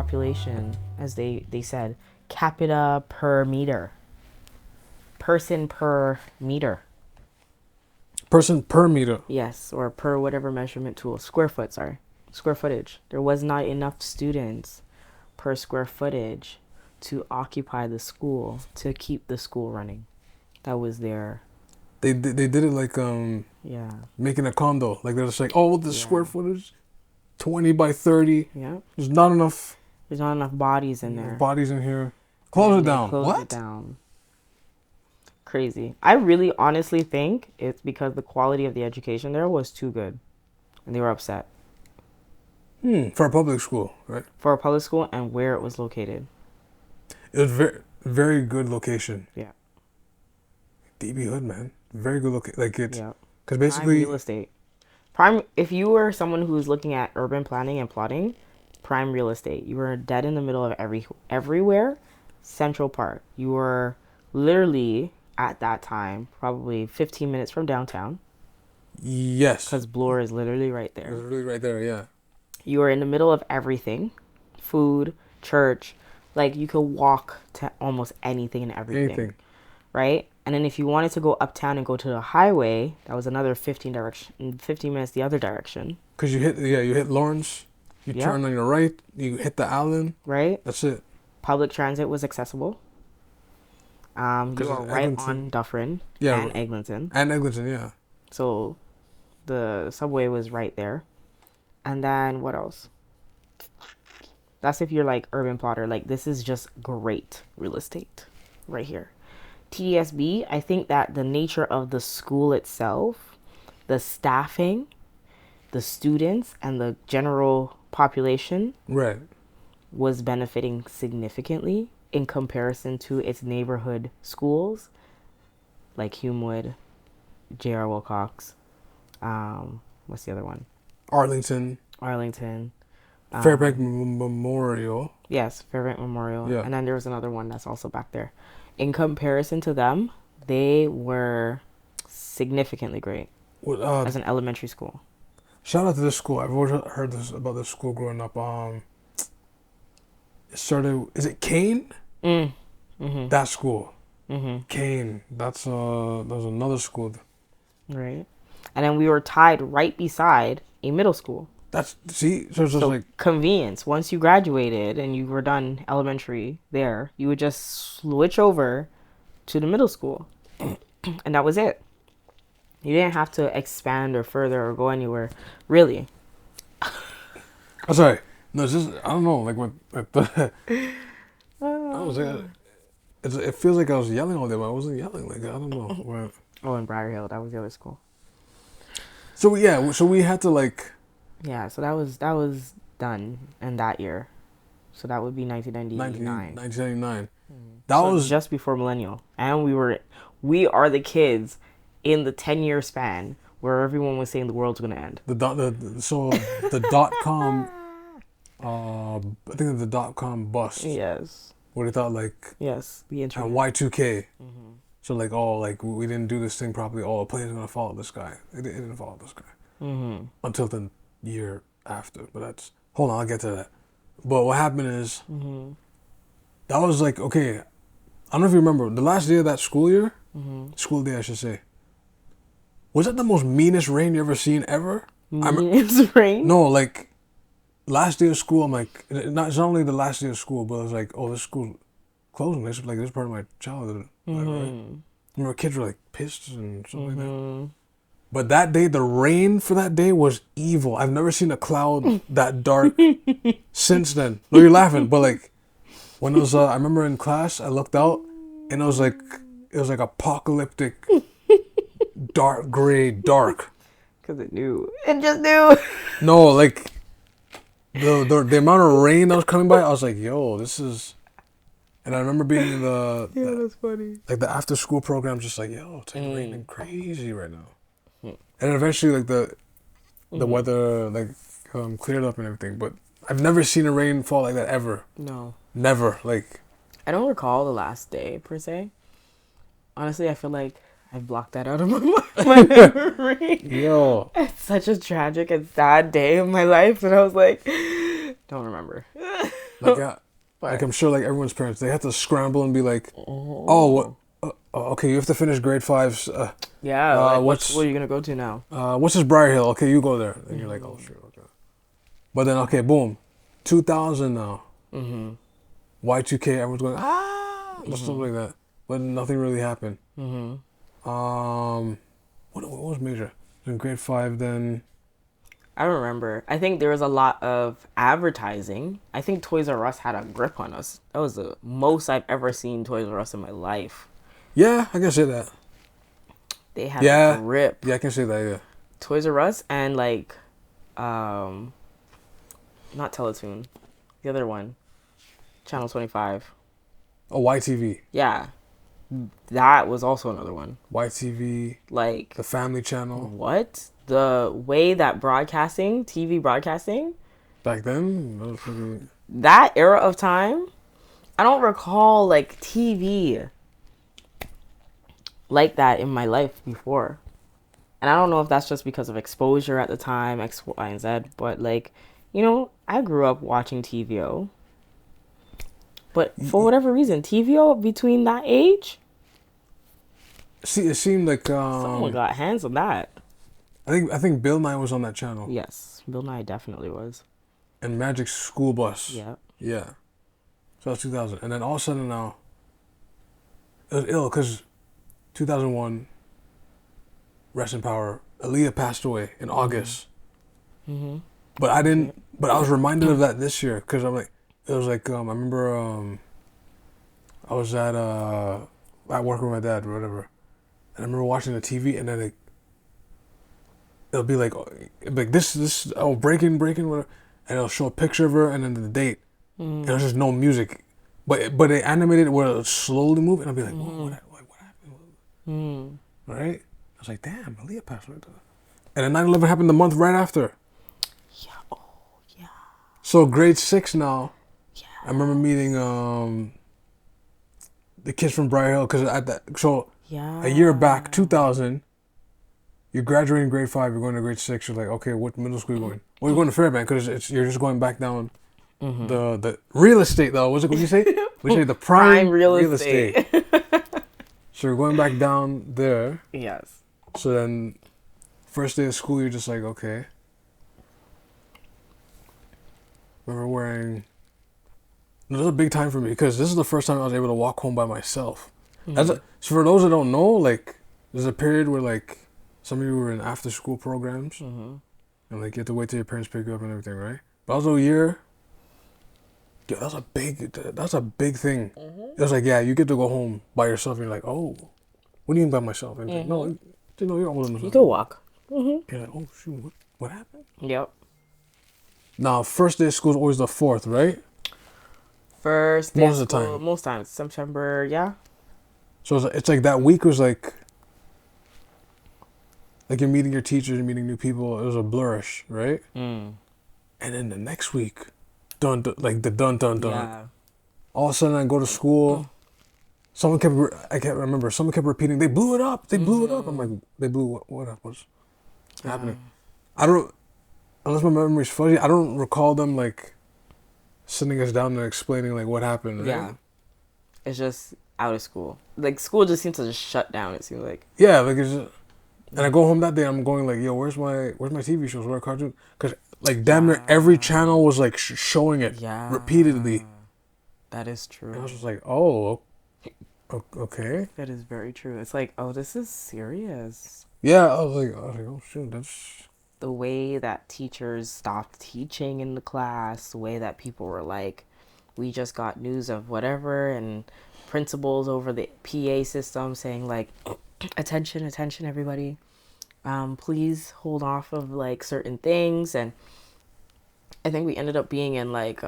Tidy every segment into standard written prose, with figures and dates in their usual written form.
population, as they said, capita per meter, person per meter. Person per meter. Yes, or per whatever measurement tool. Square footage. There was not enough students per square footage to occupy the school, to keep the school running. That was their... They did it like making a condo. Like they're just like, oh, the square footage, 20 by 30. Yeah. There's not enough bodies in there. Bodies in here. Close it down. Close it down. Crazy. I really honestly think it's because the quality of the education there was too good. And they were upset. For a public school, right? For a public school and where it was located. It was very, very good location. Yeah. DB Hood, man. Very good location. Like it's... Yeah. Because basically... Prime real estate. If you were someone who's looking at urban planning and plotting, prime real estate. You were dead in the middle of everywhere. Central Park. You were literally, at that time, probably 15 minutes from downtown. Yes. Because Bloor is literally right there. Literally right there, yeah. You were in the middle of everything. Food, church. Like, you could walk to almost anything and everything. Anything. Right? And then if you wanted to go uptown and go to the highway, that was another 15 minutes the other direction. Because you hit Lawrence, you turn on your right, you hit the Allen. Right? That's it. Public transit was accessible. You were right on Dufferin and Eglinton. And Eglinton, yeah. So the subway was right there. And then what else? That's if you're like urban plotter. Like, this is just great real estate right here. TDSB, I think that the nature of the school itself, the staffing, the students, and the general population was benefiting significantly in comparison to its neighborhood schools like Humewood, J.R. Wilcox, what's the other one? Arlington. Fairbank Memorial. Yes, Fairbank Memorial. Yeah. And then there was another one that's also back there. In comparison to them, they were significantly great as an elementary school. Shout out to this school. I've always heard about this school growing up. It started. Is it Kane? Mm-hmm. That school. Mm-hmm. Kane. There's another school. Right. And then we were tied right beside a middle school. So it's just like convenience. Once you graduated and you were done elementary there, you would just switch over to the middle school. And that was it. You didn't have to expand or further or go anywhere. Really. I'm sorry. No, it's just, I don't know, like it feels like I was yelling all day, but I wasn't yelling. Like, I don't know. Oh, in Briar Hill, that was the other school. So we had to like... Yeah, so that was done in that year. So that would be 1999. 1999. That was just before millennial. And we are the kids in the 10-year span where everyone was saying the world's going to end. The dot-com, I think the dot-com bust. Yes. What they thought like... Yes, the internet. And Y2K. Mm-hmm. So like, we didn't do this thing properly. The players are going to follow this guy. It didn't follow this guy. Mm-hmm. Until the year after. But hold on, I'll get to that. But what happened is... Mm-hmm. That was like, okay, I don't know if you remember, the last day of that school year, school day I should say, was that the most meanest rain you ever seen ever? Meanest rain? No, like, last day of school, I'm like, it's not only the last day of school, but it was like, oh, this school's closing. This is part of my childhood. Right? I remember kids were like pissed and stuff like that. But that day, the rain for that day was evil. I've never seen a cloud that dark since then. No, you're laughing, but like, when it was, I remember in class, I looked out, and it was like apocalyptic, dark. Because it knew. It just knew. No, like, the amount of rain that was coming by, I was like, yo, this is... And I remember being in yeah, that's funny. Like, the after-school program, just like, yo, it's like raining crazy right now. And then eventually, like, the weather, like, cleared up and everything, but I've never seen a rainfall like that ever. No. Never, like... I don't recall the last day, per se. Honestly, I feel like I've blocked that out of my memory. Yo. It's such a tragic and sad day of my life, and I was like, don't remember. Like, yeah, like But I'm sure like everyone's parents, they have to scramble and be like, oh, what? Okay, you have to finish grade fives. yeah, like what What's school are you gonna go to now? what's this Briar Hill? Okay, you go there. And you're like, oh shit, okay. But then okay, boom, 2000 now. Mm-hmm. Y2K, everyone's going stuff like that. But nothing really happened. Mm-hmm. What was major? In grade five, then I don't remember. I think there was a lot of advertising. I think Toys R Us had a grip on us. That was the most I've ever seen Toys R Us in my life. yeah, I can say that. They had a Yeah, grip. yeah, I can say that. Yeah. Toys R Us and like, um, not Teletoon, the other one, Channel 25. Oh, YTV, Yeah, that was also another one. YTV, Like, the Family Channel. what? The way that broadcasting, TV broadcasting, Back then, that was pretty. that era of time, I don't recall like TV like that in my life before. And I don't know if that's just because of exposure at the time, X, Y, and Z, but like, I grew up watching TVO. But for whatever reason, TVO between that age, See, it seemed like someone got hands on that. I think Bill Nye was on that channel Yes, Bill Nye definitely was. and Magic School Bus. Yeah. Yeah. So that's 2000, and then all of a sudden now, it was ill because 2001, rest in power. Aaliyah passed away in August. Mm-hmm. But I didn't. But I was reminded of that this year because I'm like, it was like I remember I was at work with my dad or whatever, and I remember watching the TV and then it'll be like this breaking whatever, and it'll show a picture of her and then the date, and there's just no music, but they animated it where it'll slowly move and I'll be like, whoa, what happened? Right? I was like, damn, Aaliyah passed away. And then 9/11 happened the month right after. Yeah. Oh, yeah. So grade 6 now. Yeah. I remember meeting the kids from Briar Hill because at that Yeah. a year back 2000, you're graduating grade 5, you're going to grade 6. You're like, okay, what middle school are you going? Well, you're going to Fairbank because you're just going back down the real estate though. What you say? We say the prime real estate. So you're going back down there. Yes. So then, first day of school, you're just like, okay. Remember wearing. This was a big time for me because this is the first time I was able to walk home by myself. So for those that don't know, like, there's a period where like some of you were in after school programs, and like you have to wait till your parents pick you up and everything, right? But also a year. Yeah, that's a big thing. It was like, yeah, you get to go home by yourself. And you're like, oh, what do you mean by myself? And like, no, you're old enough. You could walk. You're like, oh shoot, what happened? Yep. Now, first day of school is always the 4th, right? First day Most of of the school, time. most times September. Yeah. So it's like that week was like you're meeting your teachers, you're meeting new people. It was a blurish, right? And then the next week, like the dun. Yeah. All of a sudden, I go to school. I can't remember. Someone kept repeating, "They blew it up. They blew it up." I'm like, "They blew what up? What's happening?" I don't. Unless my memory's fuzzy, I don't recall them like sitting us down and explaining like what happened. Right? Yeah. It's just out of school. Like school just seems to just shut down. It seems like. Yeah, like it's just, and I go home that day. I'm going like, yo, where's my TV shows? Where are cartoons? Because like damn near every channel was like showing it repeatedly. That is true. And I was just like, oh, okay. That is very true. It's like, oh, this is serious. Yeah, I was like, oh shoot, that's. The way that teachers stopped teaching in the class, the way that people were like, we just got news of whatever, and principals over the PA system saying like, attention, everybody. Please hold off of like certain things. And I think we ended up being in like,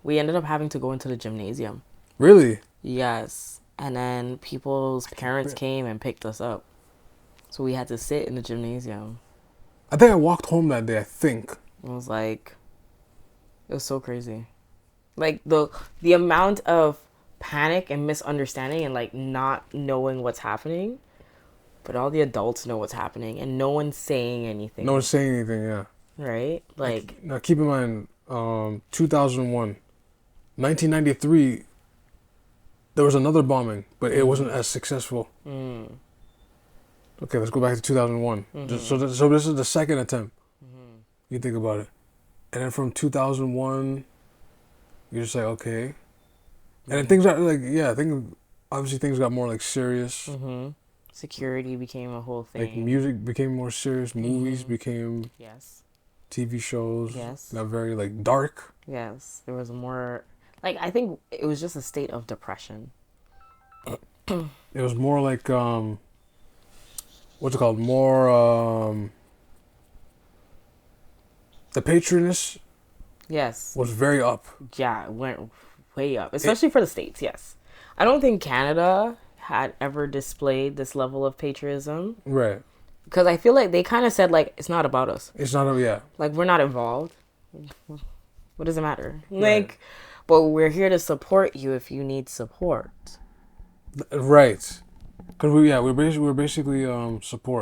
we ended up having to go into the gymnasium. Really? Yes. And then people's parents came and picked us up. So we had to sit in the gymnasium. I think I walked home that day, I think. It was like, it was so crazy. Like the amount of panic and misunderstanding and like not knowing what's happening, but all the adults know what's happening and no one's saying anything. No one's saying anything, yeah. Right? Like, now keep in mind, 2001, 1993, there was another bombing, but it wasn't as successful. Mm. Okay, let's go back to 2001. So this is the second attempt. You think about it. And then from 2001, you're just like, okay. And then things are like, yeah, I think obviously things got more like serious. Security became a whole thing. Like music became more serious. Movies became. Yes. TV shows. Yes. Got very like dark. Yes. There was more. Like, I think it was just a state of depression. It was more like what's it called? More the patroness. Yes. Was very up. Yeah, it went way up, especially for the States. Yes, I don't think Canada had ever displayed this level of patriotism. Right. Because I feel like they kind of said, like, it's not about us. It's not, yeah. Like, we're not involved. What does it matter? Right. Like, but we're here to support you if you need support. Right. Because we're basically support.